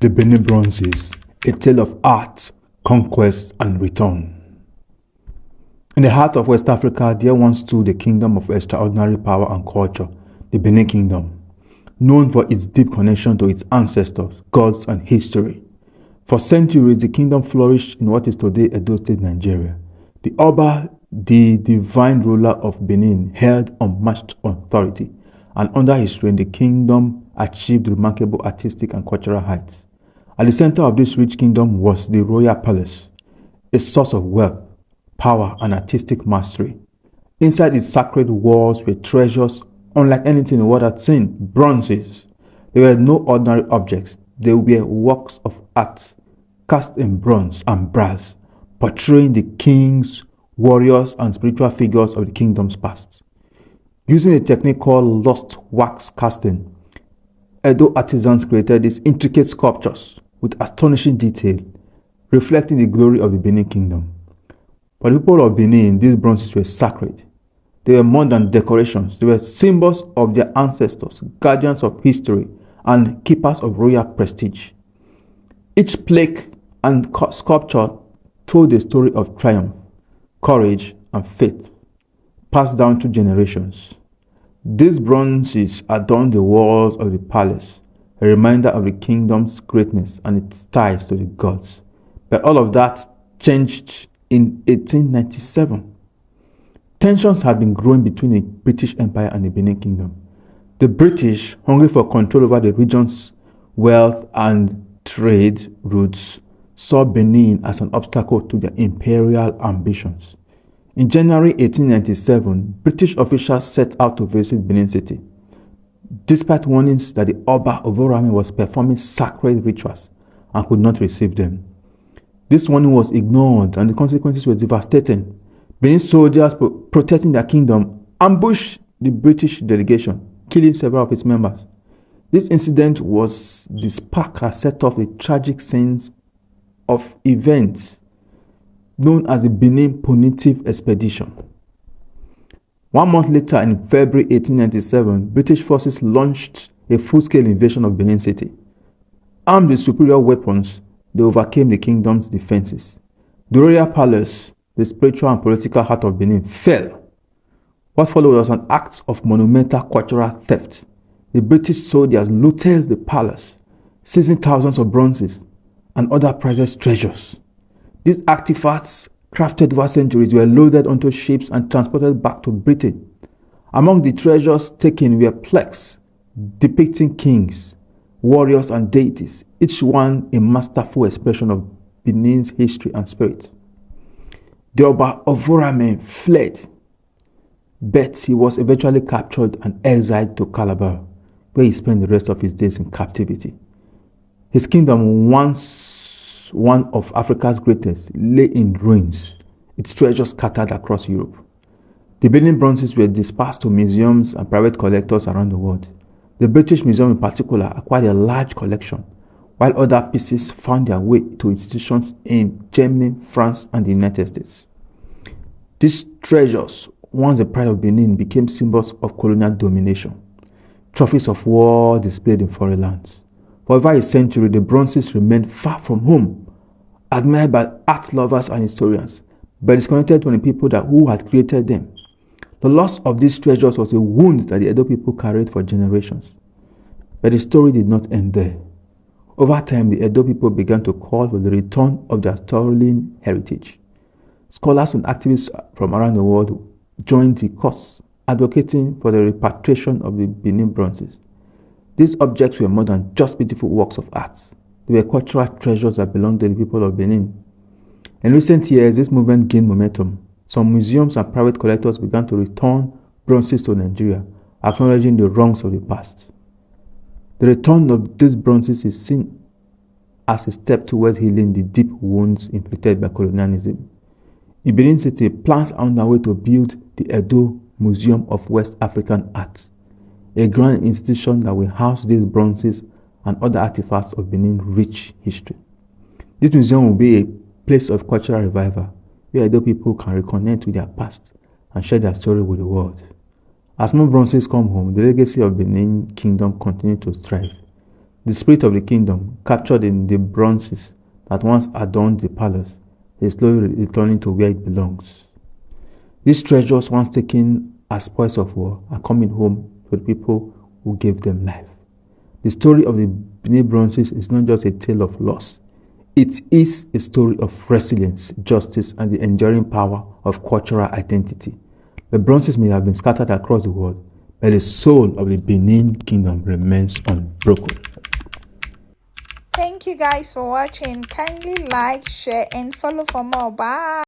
The Benin Bronzes, a tale of art, conquest, and return. In the heart of West Africa, there once stood a kingdom of extraordinary power and culture, the Benin Kingdom, known for its deep connection to its ancestors, gods, and history. For centuries, the kingdom flourished in what is today Edo State, Nigeria. The Oba, the divine ruler of Benin, held unmatched authority, and under his reign, the kingdom achieved remarkable artistic and cultural heights. At the center of this rich kingdom was the royal palace, a source of wealth, power, and artistic mastery. Inside its sacred walls were treasures unlike anything the world had seen, bronzes. They were no ordinary objects. They were works of art, cast in bronze and brass, portraying the kings, warriors, and spiritual figures of the kingdom's past. Using a technique called lost wax casting, Edo artisans created these intricate sculptures with astonishing detail, reflecting the glory of the Benin Kingdom. For the people of Benin, these bronzes were sacred. They were more than decorations. They were symbols of their ancestors, guardians of history, and keepers of royal prestige. Each plaque and sculpture told a story of triumph, courage, and faith, passed down through generations. These bronzes adorned the walls of the palace, a reminder of the kingdom's greatness and its ties to the gods. But all of that changed in 1897. Tensions had been growing between the British Empire and the Benin Kingdom. The British, hungry for control over the region's wealth and trade routes, saw Benin as an obstacle to their imperial ambitions. In January 1897, British officials set out to visit Benin City. Despite warnings that the Oba of Orame was performing sacred rituals and could not receive them. This warning was ignored and the consequences were devastating. Benin soldiers protecting their kingdom ambushed the British delegation, killing several of its members. This incident was the spark that set off a tragic series of events known as the Benin Punitive Expedition. 1 month later, in February 1897, British forces launched a full-scale invasion of Benin City. Armed with superior weapons, they overcame the kingdom's defenses. The royal palace, the spiritual and political heart of Benin, fell. What followed was an act of monumental cultural theft. The British soldiers looted the palace, seizing thousands of bronzes and other priceless treasures. These artifacts, crafted over centuries, were loaded onto ships and transported back to Britain. Among the treasures taken were plaques depicting kings, warriors, and deities, each one a masterful expression of Benin's history and spirit. The Oba of Orame fled, but he was eventually captured and exiled to Calabar, where he spent the rest of his days in captivity. His kingdom, once one of Africa's greatest, lay in ruins, its treasures scattered across Europe. The Benin bronzes were dispersed to museums and private collectors around the world. The British Museum in particular acquired a large collection, while other pieces found their way to institutions in Germany, France, and the United States. These treasures, once the pride of Benin, became symbols of colonial domination, trophies of war displayed in foreign lands. For over a century, the bronzes remained far from home, admired by art lovers and historians, but disconnected from the people who had created them. The loss of these treasures was a wound that the Edo people carried for generations. But the story did not end there. Over time, the Edo people began to call for the return of their stolen heritage. Scholars and activists from around the world joined the cause, advocating for the repatriation of the Benin bronzes. These objects were more than just beautiful works of art. They were cultural treasures that belonged to the people of Benin. In recent years, this movement gained momentum. Some museums and private collectors began to return bronzes to Nigeria, acknowledging the wrongs of the past. The return of these bronzes is seen as a step towards healing the deep wounds inflicted by colonialism. In Benin City, plans are underway to build the Edo Museum of West African Art, a grand institution that will house these bronzes and other artifacts of Benin's rich history. This museum will be a place of cultural revival, where Edo people can reconnect with their past and share their story with the world. As more bronzes come home, the legacy of Benin Kingdom continues to thrive. The spirit of the kingdom, captured in the bronzes that once adorned the palace, is slowly returning to where it belongs. These treasures, once taken as spoils of war, are coming home to the people who gave them life. The story of the Benin Bronzes is not just a tale of loss. It is a story of resilience, justice, and the enduring power of cultural identity. The bronzes may have been scattered across the world, but the soul of the Benin kingdom remains unbroken. Thank you guys for watching. Kindly like, share, and follow for more. Bye.